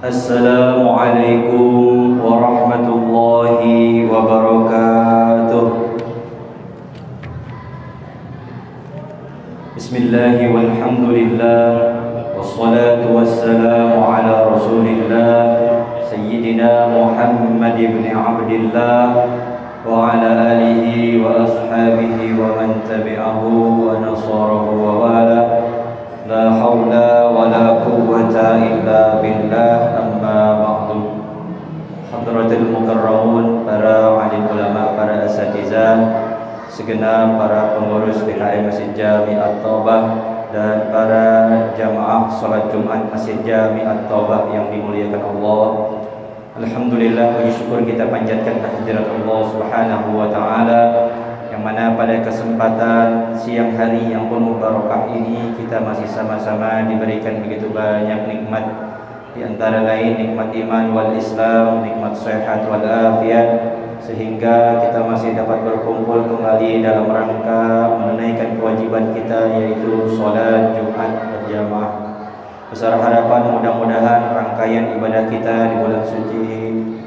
Assalamualaikum warahmatullahi wabarakatuh. Bismillahi walhamdulillah, wassalatu wassalamu ala rasulillah Sayyidina Muhammad ibn Abdillah wa ala alihi wa ashabihi wa man tabi'ahu wa nasarahu wa wala. La hawla wa la quwwata illa billah, amma ba'du. Hadratul mukarramun, para alim ulama, para asatizah, segenap para pengurus DKM Masjid Jami At-Taubah, dan para jamaah salat Jumat Masjid Jami At-Taubah yang dimuliakan Allah. Alhamdulillah, puji syukur kita panjatkan kehadirat Allah Subhanahu wa taala, yang mana pada kesempatan siang hari yang penuh barokah ini kita masih sama-sama diberikan begitu banyak nikmat, di antara lain nikmat iman wal Islam, nikmat sehat wal afiat, sehingga kita masih dapat berkumpul kembali dalam rangka menunaikan kewajiban kita, yaitu sholat Jumat berjamaah. Besar harapan mudah-mudahan rangkaian ibadah kita di bulan suci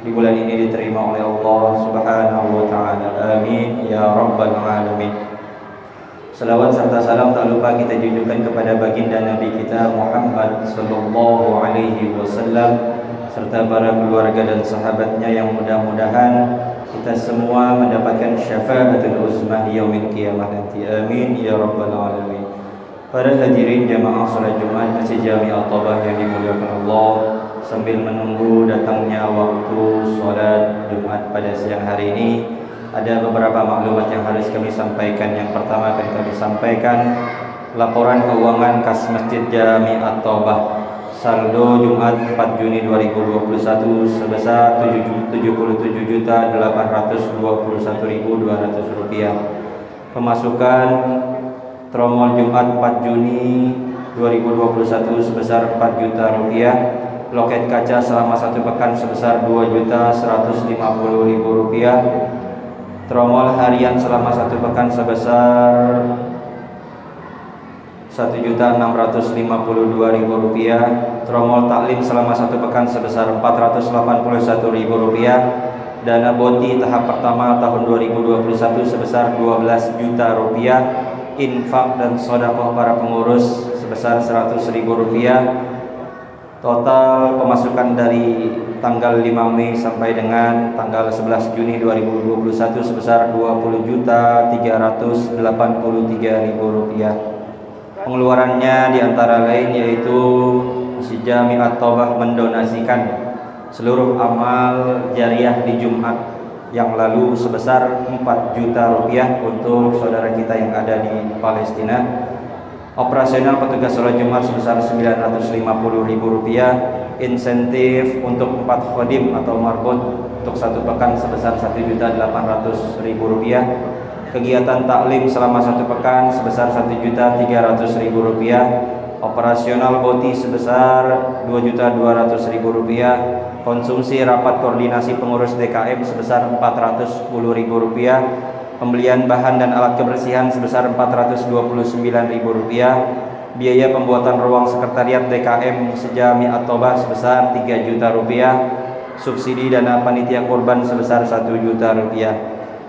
di bulan ini diterima oleh Allah Subhanahu wa taala. Amin ya rabbal alamin. Salawat serta salam tak lupa kita junjukkan kepada baginda Nabi kita Muhammad sallallahu alaihi wasallam, serta para keluarga dan sahabatnya yang mudah-mudahan kita semua mendapatkan syafaatul uzmah di yaumil qiyamah nanti. Amin ya rabbal alamin. Para hadirin jamaah salat Jumat Masjid Jami At-Taubah yang dimuliakan Allah, sambil menunggu datangnya waktu salat Jumat pada siang hari ini, ada beberapa maklumat yang harus kami sampaikan. Yang pertama akan kami sampaikan laporan keuangan kas Masjid Jami At-Taubah saldo Jumat 4 Juni 2021 sebesar Rp77.821.200. Pemasukan tromol Jumat 4 Juni 2021 sebesar Rp4 juta. Loket kaca selama 1 pekan sebesar Rp2.150.000. Tromol harian selama 1 pekan sebesar Rp1.652.000. Tromol taklim selama 1 pekan sebesar Rp481.000. Dana boti tahap pertama tahun 2021 sebesar Rp12 juta. Infak dan sedekah para pengurus sebesar Rp100.000. Total pemasukan dari tanggal 5 Mei sampai dengan tanggal 11 Juni 2021 sebesar Rp20.383.000. Pengeluarannya diantara lain yaitu Masjid Jami At-Taubah mendonasikan seluruh amal jariah di Jumat yang lalu sebesar Rp4 juta untuk saudara kita yang ada di Palestina. Operasional petugas sholat Jumat sebesar Rp950.000. Insentif untuk 4 khodim atau marbot untuk 1 pekan sebesar Rp1.800.000. Kegiatan taklim selama 1 pekan sebesar Rp1.300.000. Operasional boti sebesar Rp2.200.000. Konsumsi rapat koordinasi pengurus DKM sebesar Rp410.000. Pembelian bahan dan alat kebersihan sebesar Rp429.000. Biaya pembuatan ruang sekretariat DKM Jami At-Taubah sebesar Rp3 juta. Subsidi dana panitia kurban sebesar Rp1 juta.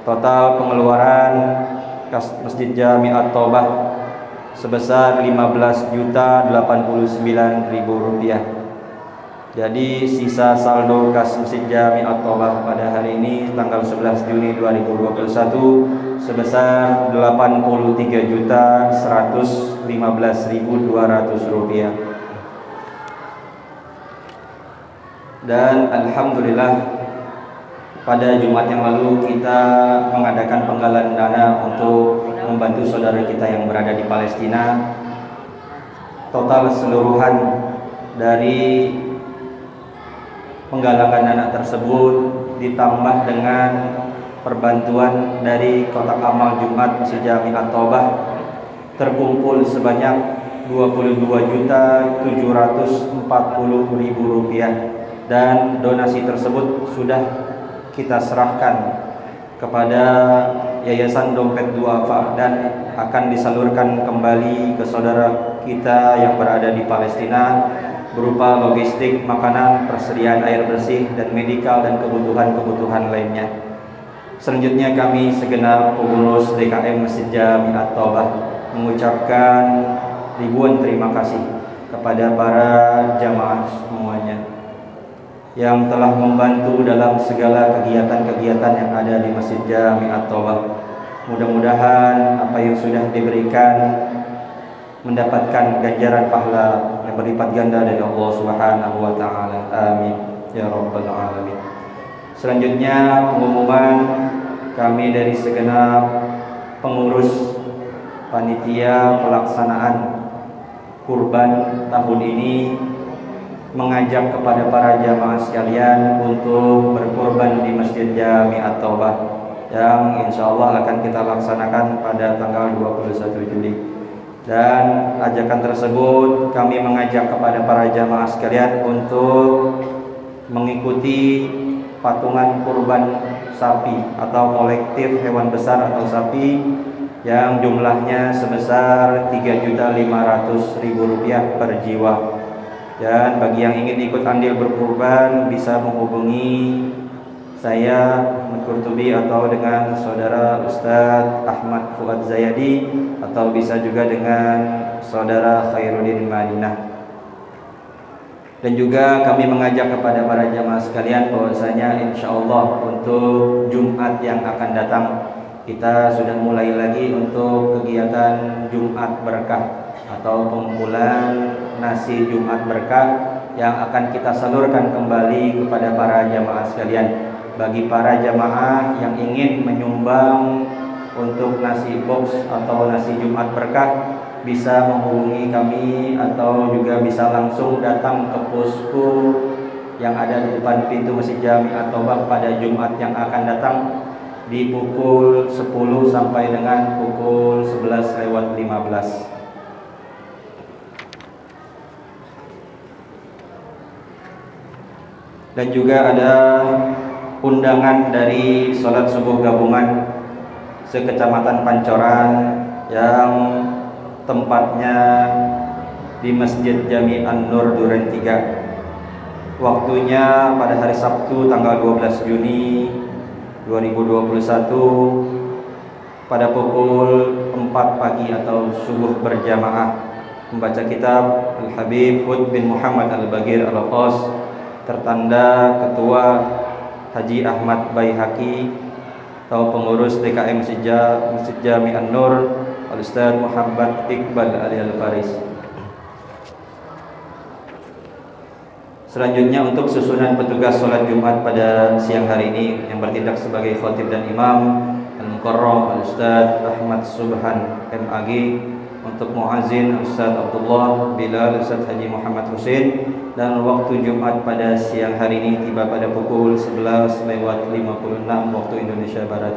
Total pengeluaran kas Masjid Jami At-Taubah sebesar Rp15.089.000. Jadi sisa saldo kas Masjid Jami At-Taubah pada hari ini tanggal 11 Juni 2021 sebesar Rp83.115.200. Dan alhamdulillah pada Jumat yang lalu kita mengadakan penggalan dana untuk membantu saudara kita yang berada di Palestina. Total keseluruhan dari penggalangan dana tersebut ditambah dengan perbantuan dari kotak amal Jumat Masjid Jami At-Taubah terkumpul sebanyak Rp27.740.000, dan donasi tersebut sudah kita serahkan kepada Yayasan Dompet Duafa dan akan disalurkan kembali ke saudara kita yang berada di Palestina berupa logistik, makanan, persediaan air bersih, dan medikal dan kebutuhan-kebutuhan lainnya. Selanjutnya kami segenap pengurus DKM Masjid Jami At-Taubah mengucapkan ribuan terima kasih kepada para jamaah semuanya yang telah membantu dalam segala kegiatan-kegiatan yang ada di Masjid Jami At-Taubah. Mudah-mudahan apa yang sudah diberikan mendapatkan ganjaran pahala yang berlipat ganda dari Allah Subhanahu wa taala. Amin ya rabbal alamin. Selanjutnya pengumuman kami dari segenap pengurus panitia pelaksanaan kurban tahun ini mengajak kepada para jamaah sekalian untuk berkurban di Masjid Jami At-Taubah yang insya Allah akan kita laksanakan pada tanggal 21 Juli. Dan ajakan tersebut kami mengajak kepada para jamaah sekalian untuk mengikuti patungan kurban sapi atau kolektif hewan besar atau sapi yang jumlahnya sebesar Rp3.500.000 per jiwa. Dan bagi yang ingin ikut andil berkurban bisa menghubungi saya Ahmad Qurtubi atau dengan saudara Ustadz Ahmad Fuad Zayadi atau bisa juga dengan saudara Khairuddin Madinah. Dan juga kami mengajak kepada para jamaah sekalian bahwasanya insya Allah untuk Jumat yang akan datang kita sudah mulai lagi untuk kegiatan Jumat Berkah atau pengumpulan nasi Jumat Berkah yang akan kita salurkan kembali kepada para jamaah sekalian. Bagi para jamaah yang ingin menyumbang untuk nasi box atau nasi Jumat Berkah bisa menghubungi kami atau juga bisa langsung datang ke posko yang ada di depan pintu Masjid Jami At-Taubah pada Jumat yang akan datang di pukul 10 sampai dengan pukul 11:15. Dan juga ada undangan dari sholat subuh gabungan sekecamatan Pancoran yang tempatnya di Masjid Jami An-Nur Duren 3. Waktunya pada hari Sabtu tanggal 12 Juni 2021 pada pukul 4 pagi atau subuh berjamaah, membaca kitab Al-Habib Hud bin Muhammad Al-Bagir Al-Qas tertanda Ketua Haji Ahmad Baihaqi atau pengurus DKM Masjid Jami An-Nur Al-Ustaz Muhammad Iqbal Ali Al-Faris. Selanjutnya untuk susunan petugas sholat Jumat pada siang hari ini yang bertindak sebagai khatib dan imam Al-Mukarram Al-Ustaz Ahmad Subhan MAG, untuk muazzin Ustaz Abdullah Bilal Ustaz Haji Muhammad Husin, dan waktu Jumat pada siang hari ini tiba pada pukul 11:56 waktu Indonesia Barat.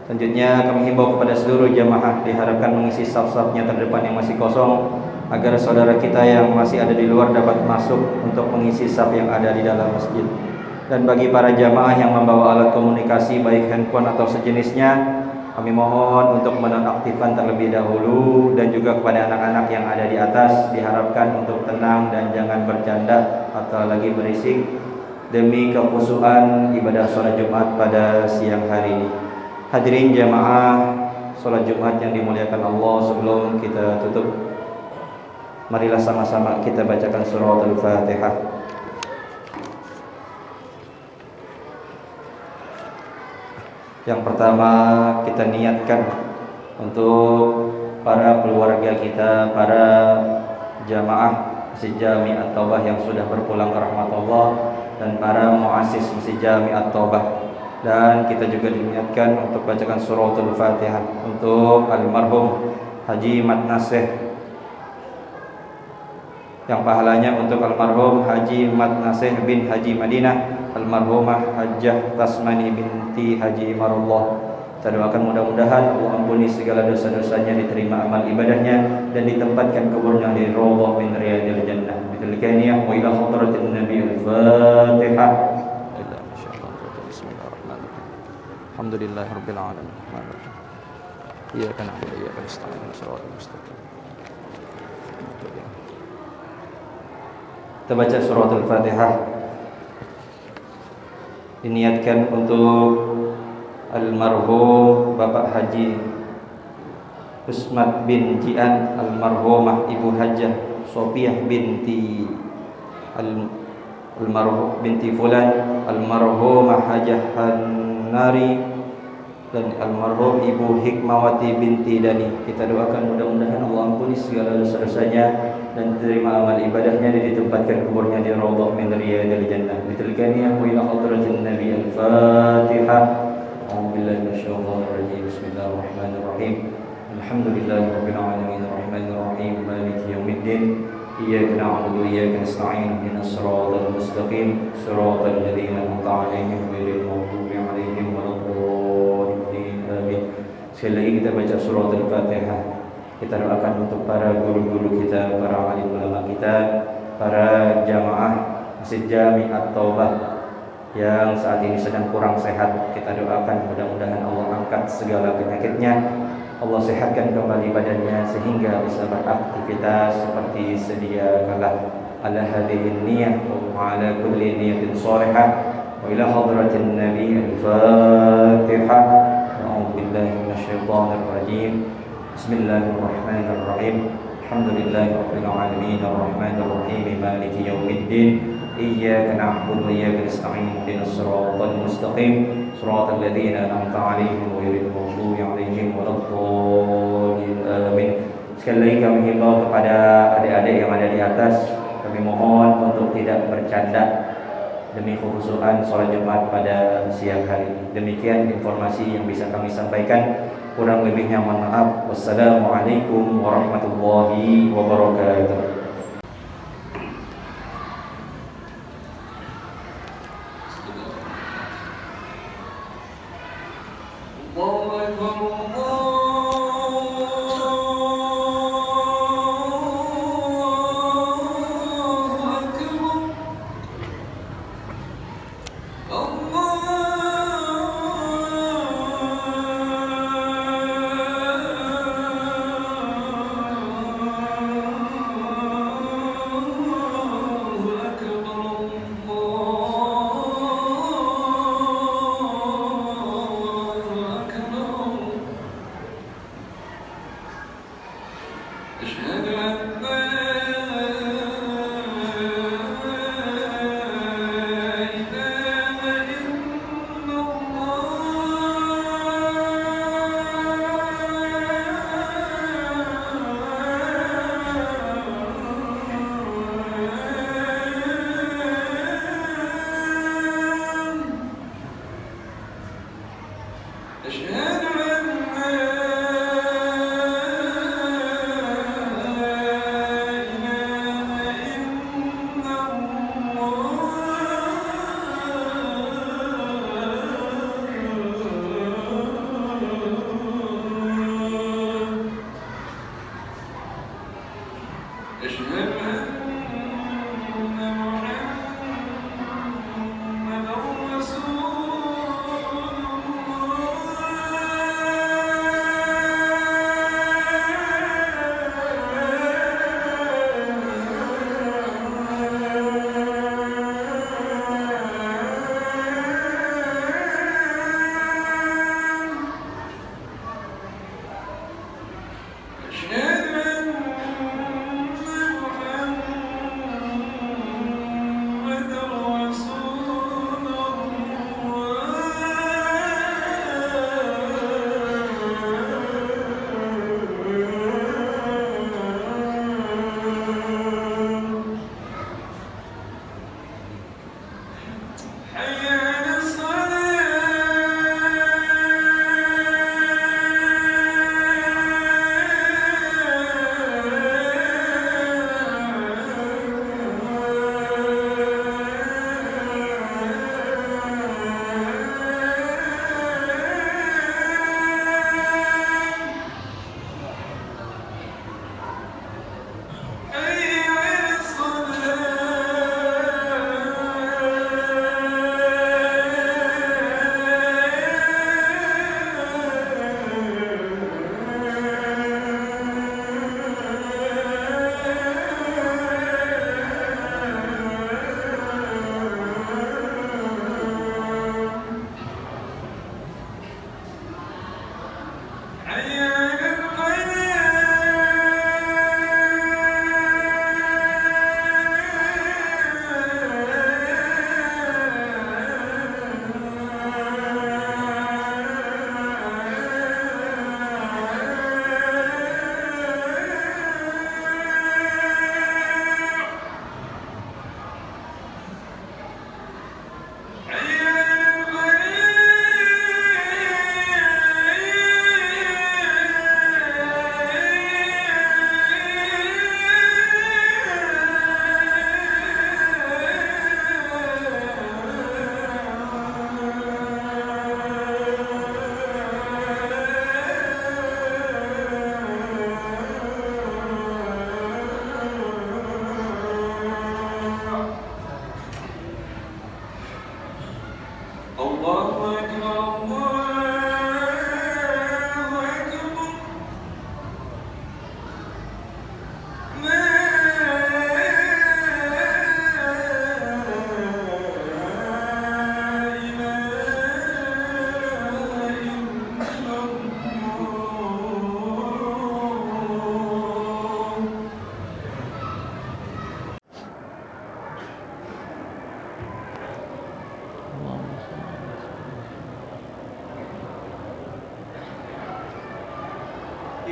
Selanjutnya kami himbau kepada seluruh jamaah diharapkan mengisi saf-safnya terdepan yang masih kosong agar saudara kita yang masih ada di luar dapat masuk untuk mengisi saf yang ada di dalam masjid. Dan bagi para jamaah yang membawa alat komunikasi baik handphone atau sejenisnya, kami mohon untuk menonaktifkan terlebih dahulu. Dan juga kepada anak-anak yang ada di atas diharapkan untuk tenang dan jangan bercanda atau lagi berisik demi kekhusyuan ibadah sholat Jumat pada siang hari ini. Hadirin jamaah sholat Jumat yang dimuliakan Allah, sebelum kita tutup, marilah sama-sama kita bacakan surah Al-Fatihah. Yang pertama kita niatkan untuk para keluarga kita, para jamaah Masjid Jami At-Taubah yang sudah berpulang ke rahmat Allah, dan para muassis Masjid Jami At-Taubah. Dan kita juga diniatkan untuk bacakan surah Al-Fatihah untuk almarhum Haji Mat Nasih, yang pahalanya untuk almarhum Haji Mat Nasih bin Haji Madinah, almarhumah Hajjah Tasmani binti Haji Imarullah. Kita doakan mudah-mudahan Allah ampuni segala dosa-dosanya, diterima amal ibadahnya, dan ditempatkan kuburnya di Rawdah min Riyadil Jannah. Bidzalika wa ila hadratin Nabi Al-Fatihah. Alhamdulillahirabbil alamin. Iyyaka na'budu wa iyyaka nasta'in. Shiratal mustaqim. Kita baca surah Al-Fatihah. Diniatkan untuk almarhum Bapak Haji Usmat bin Jian, almarhumah Ibu Hajah Sofiah binti almarhum binti Fulan, almarhumah Hajah Hanari, dan almarhum Ibu Hikmawati binti Dani. Kita doakan mudah-mudahan Allah ampuni segala dosa-dosanya dan terima amal ibadahnya, dan ditempatkan kuburnya di raudhah min riyadil jannah. Bitilkaniya wa ila hadratin Nabi al-Fatihah. A'udzu billahi minasyaitonir rajim. Bismillahirrahmanirrahim. Alhamdulillahirabbil alamin arrahmanir rahim maliki yaumiddin. Iyyaka na'budu wa iyyaka nasta'in ihdinas siratal mustaqim siratal ladzina an'amta 'alaihim ghairil maghdubi 'alaihim waladdallin. Amin. Sekali lagi kita baca surah Al-Fatihah. Kita doakan untuk para guru-guru kita, para alim ulama kita, para jamaah Masjid Jami At-Taubah yang saat ini sedang kurang sehat. Kita doakan mudah-mudahan Allah angkat segala penyakitnya, Allah sehatkan kembali badannya sehingga bisa beraktivitas seperti sedia kala. Ala hadhihi niyyah wa ala kulli niyatin shalihah wa ila hadratin Nabi al-Fatihah. A'udzu billahi minasyaitonir rajim. Bismillahirrahmanirrahim. Alhamdulillahirabbil alamin arrahmanir rahim maliki yaumiddin. Iyyaka na'budu wa iyyaka nasta'in ihdinas siratal mustaqim siratal ladzina an'amta 'alaihim ghairil maghdubi 'alaihim waladdallin. Amin. Sekali lagi kami himbau kepada adik-adik yang ada di atas, kami mohon untuk tidak bercanda demi kekhusyukan sholat Jumat pada siang hari ini. Demikian informasi yang bisa kami sampaikan. Kurang lebihnya mohon maaf. Wassalamualaikum warahmatullahi wabarakatuh.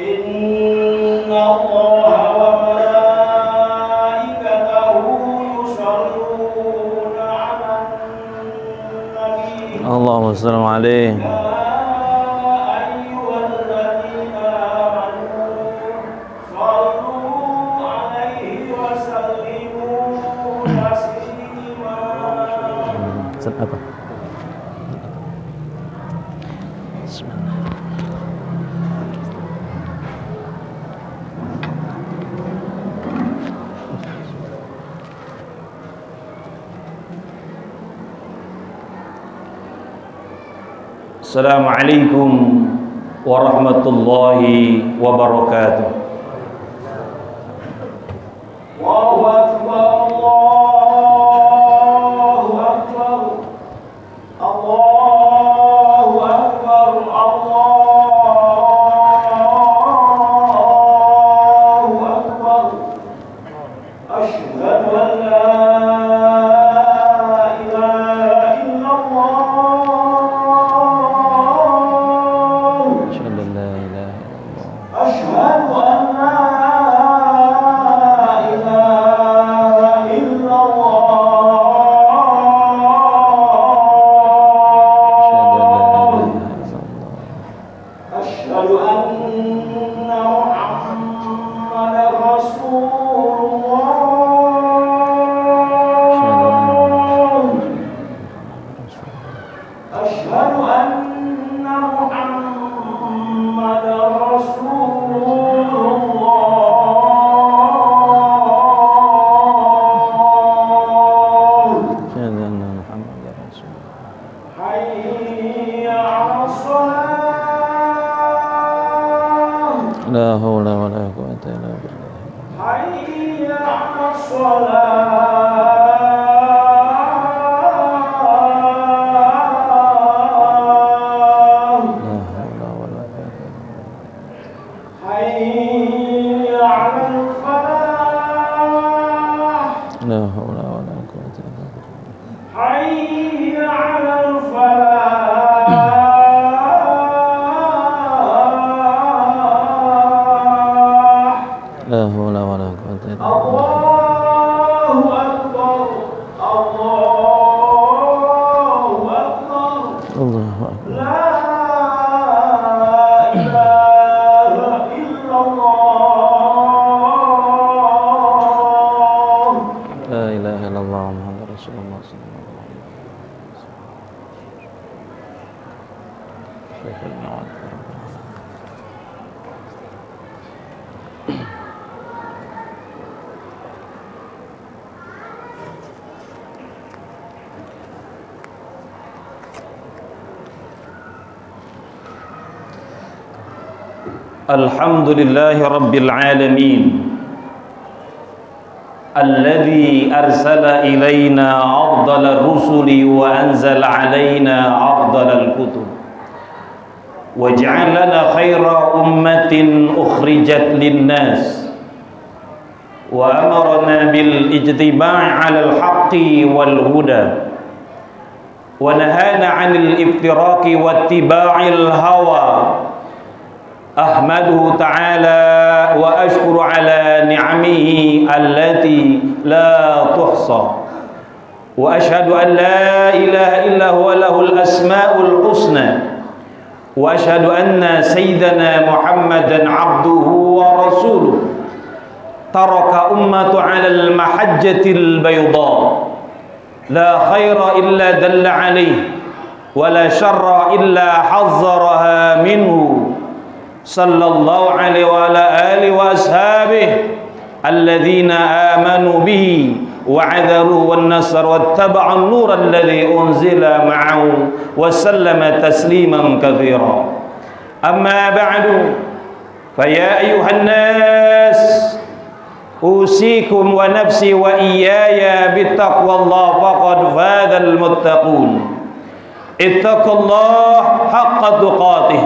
إن الله وملائكته يصلون على النبي اللهم صل عليه apa? Assalamualaikum warahmatullahi wabarakatuh. Allahu Akbar, Allahu Akbar, Allahu Akbar. Asyhadu an la ilaha illallah. أشهد أن لا إله إلا الله. أشهد أن محمدا رسول الله. أشهد أن محمدا رسول لا حول ولا قوة إلا بالله. حي على الصلاة. لا حول ولا قوة. حي على الفلاح. لا حول ولا قوة إلا بالله. حي على الفلاح. لا حول ولا قوة إلا بالله. الله أكبر، الله أكبر. الله أكبر. لا إله إلا الله. لا إله إلا الله محمد رسول الله صلى الله عليه وسلم. Alhamdulillahi Rabbil Alamin Alladhi arsala ilayna afdala rusuli wa anzala alayna afdala al-kutub wa ja'alana khayra ummatin ukhrijat lin-nas wa amarna bil ijtima'i 'ala al-haqqi wal huda wa nahana 'anil iftiraqi wa ittiba'il hawa. أحمده تعالى وأشكر على نعمه التي لا تحصى وأشهد أن لا إله إلا هو له الأسماء الحسنى وأشهد أن سيدنا محمدا عبده ورسوله ترك أمة على المحجة البيضاء لا خير إلا دل عليه ولا شر إلا حذرها منه صلى الله عليه وعلى آله وأصحابه الذين آمنوا به وعذروا والنصر واتبعوا النور الذي أنزل معه وسلم تسليما كثيرا. أما بعد فيا أيها الناس أوصيكم ونفسي وإياي بتقوى الله فقد فاز المتقون. اتقوا الله حق تقاته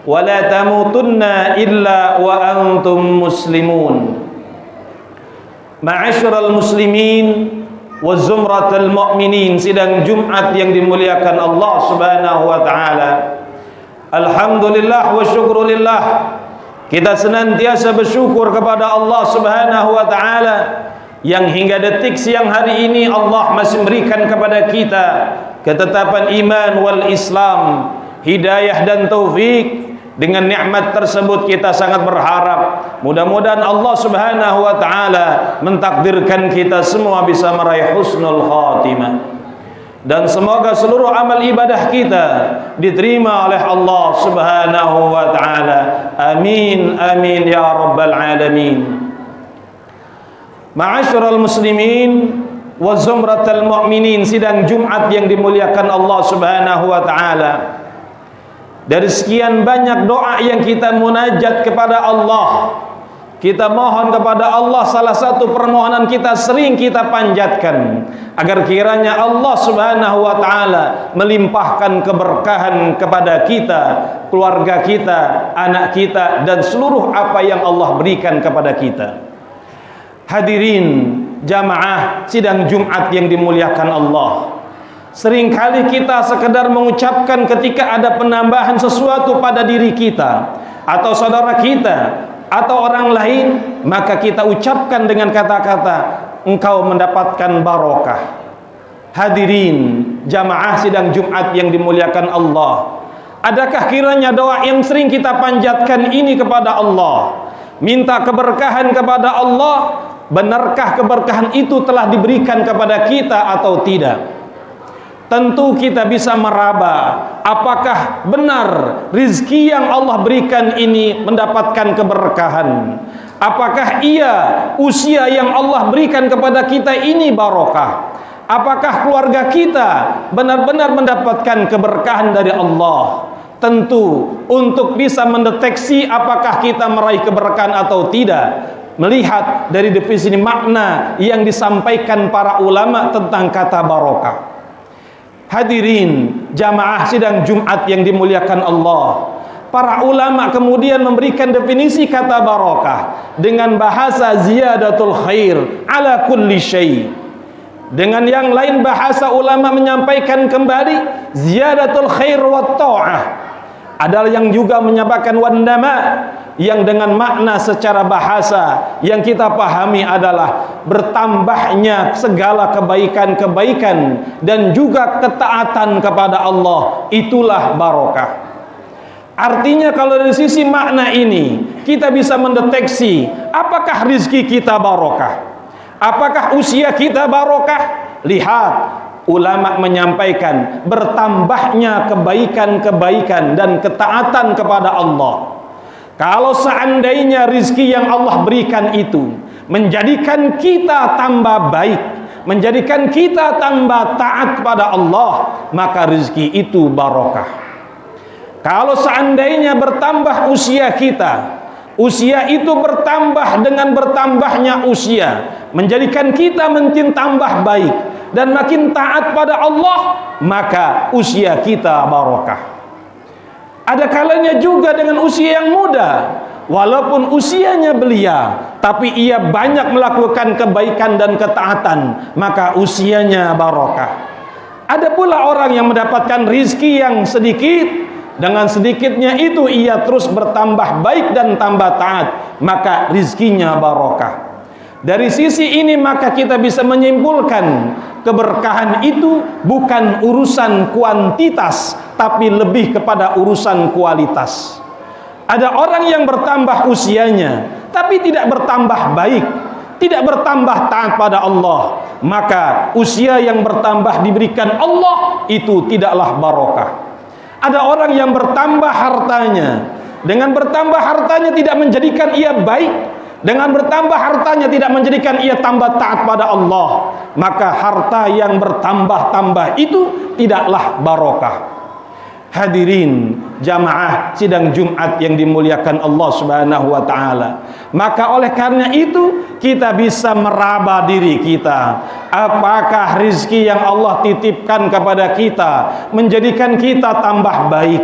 ولا تموتن إلا وأنتم مسلمون. Ma'asyiral muslimin wa zumratal mu'minin, sidang Jumat yang dimuliakan Allah Subhanahu wa taala. Alhamdulillah wa syukrulillah, Kita senantiasa bersyukur kepada Allah Subhanahu wa taala yang hingga detik siang hari ini Allah masih memberikan kepada kita ketetapan iman wal Islam, hidayah dan taufik. Dengan nikmat tersebut kita sangat berharap mudah-mudahan Allah Subhanahu wa taala mentakdirkan kita semua bisa meraih husnul khatimah. Dan semoga seluruh amal ibadah kita diterima oleh Allah Subhanahu wa taala. Amin amin ya rabbal alamin. Ma'asyiral muslimin wa zumratal mu'minin, sidang Jumat yang dimuliakan Allah Subhanahu wa taala. Dari sekian banyak doa yang kita munajat kepada Allah, kita mohon kepada Allah, salah satu permohonan kita sering kita panjatkan agar kiranya Allah Subhanahu wa taala melimpahkan keberkahan kepada kita, keluarga kita, anak kita, dan seluruh apa yang Allah berikan kepada kita. Hadirin jamaah sidang Jumat yang dimuliakan Allah, seringkali kita sekedar mengucapkan ketika ada penambahan sesuatu pada diri kita atau saudara kita atau orang lain, maka kita ucapkan dengan kata-kata engkau mendapatkan barokah. Hadirin jamaah sidang Jumat yang dimuliakan Allah, adakah kiranya doa yang sering kita panjatkan ini kepada Allah, minta keberkahan kepada Allah, benarkah keberkahan itu telah diberikan kepada kita atau tidak? Tentu kita bisa meraba apakah benar rizki yang Allah berikan ini mendapatkan keberkahan. Apakah iya usia yang Allah berikan kepada kita ini barokah? Apakah keluarga kita benar-benar mendapatkan keberkahan dari Allah? Tentu untuk bisa mendeteksi apakah kita meraih keberkahan atau tidak, melihat dari definisi makna yang disampaikan para ulama tentang kata barokah. Hadirin jamaah sidang Jumat yang dimuliakan Allah, para ulama kemudian memberikan definisi kata barokah dengan bahasa ziyadatul khair ala kulli syai'. Dengan yang lain bahasa ulama menyampaikan kembali ziyadatul khair wa ta'ah. Ada yang juga menyebutkan wandama, yang dengan makna secara bahasa yang kita pahami adalah bertambahnya segala kebaikan-kebaikan dan juga ketaatan kepada Allah, itulah barokah. Artinya kalau dari sisi makna ini kita bisa mendeteksi apakah rizki kita barokah, apakah usia kita barokah. Lihat, ulama menyampaikan bertambahnya kebaikan-kebaikan dan ketaatan kepada Allah. Kalau seandainya rizki yang Allah berikan itu menjadikan kita tambah baik, menjadikan kita tambah taat kepada Allah, maka rizki itu barokah. Kalau seandainya bertambah usia kita, usia itu bertambah dengan bertambahnya usia, menjadikan kita makin tambah baik dan makin taat pada Allah, maka usia kita barokah. Ada kalanya juga dengan usia yang muda, walaupun usianya belia, tapi ia banyak melakukan kebaikan dan ketaatan, maka usianya barokah. Ada pula orang yang mendapatkan rizki yang sedikit, dengan sedikitnya itu ia terus bertambah baik dan tambah taat, maka rizkinya barokah. Dari sisi ini maka kita bisa menyimpulkan keberkahan itu bukan urusan kuantitas, tapi lebih kepada urusan kualitas. Ada orang yang bertambah usianya tapi tidak bertambah baik, tidak bertambah taat pada Allah, maka usia yang bertambah diberikan Allah itu tidaklah barokah. Ada orang yang bertambah hartanya, dengan bertambah hartanya tidak menjadikan ia baik, dengan bertambah hartanya tidak menjadikan ia tambah taat pada Allah, maka harta yang bertambah-tambah itu tidaklah barokah. Hadirin jamaah sidang Jumat yang dimuliakan Allah Subhanahu wa taala, maka oleh karena itu kita bisa meraba diri kita, apakah rizki yang Allah titipkan kepada kita menjadikan kita tambah baik,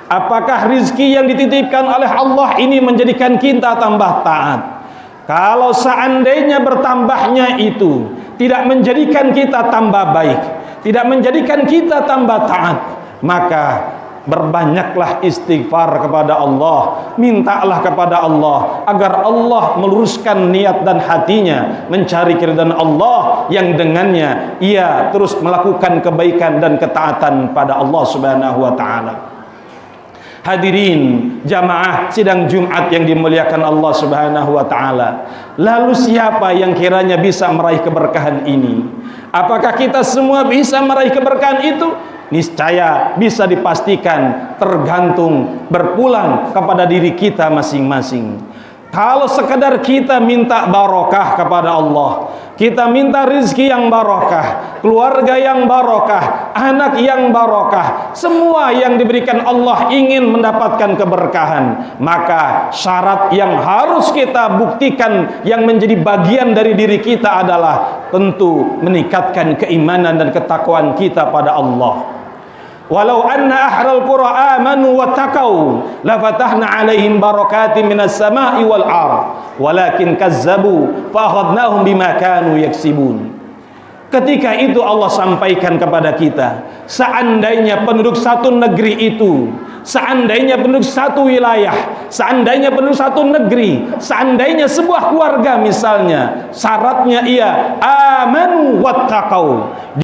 apakah rizki yang dititipkan oleh Allah ini menjadikan kita tambah taat. Kalau seandainya bertambahnya itu tidak menjadikan kita tambah baik, tidak menjadikan kita tambah taat, maka berbanyaklah istighfar kepada Allah, mintalah kepada Allah agar Allah meluruskan niat dan hatinya mencari keridhaan Allah yang dengannya ia terus melakukan kebaikan dan ketaatan pada Allah Subhanahu wa taala. Hadirin jamaah sidang Jumat yang dimuliakan Allah Subhanahu wa taala. Lalu siapa yang kiranya bisa meraih keberkahan ini? Apakah kita semua bisa meraih keberkahan itu? Niscaya bisa dipastikan tergantung berpulang kepada diri kita masing-masing. Kalau sekadar kita minta barokah kepada Allah, kita minta rizki yang barokah, keluarga yang barokah, anak yang barokah, semua yang diberikan Allah ingin mendapatkan keberkahan, maka syarat yang harus kita buktikan yang menjadi bagian dari diri kita adalah tentu meningkatkan keimanan dan ketakwaan kita pada Allah. Walau anna ahral qura amanu wattaqau la fatahna alaihim barakatin minas sama'i wal ard walakin kazzabu fa akhadnahum bima kanu yaksibun. Ketika itu Allah sampaikan kepada kita, seandainya penduduk satu negeri itu, seandainya penduduk satu wilayah, seandainya penduduk satu negeri, seandainya sebuah keluarga misalnya, syaratnya ia amanu wattaqau,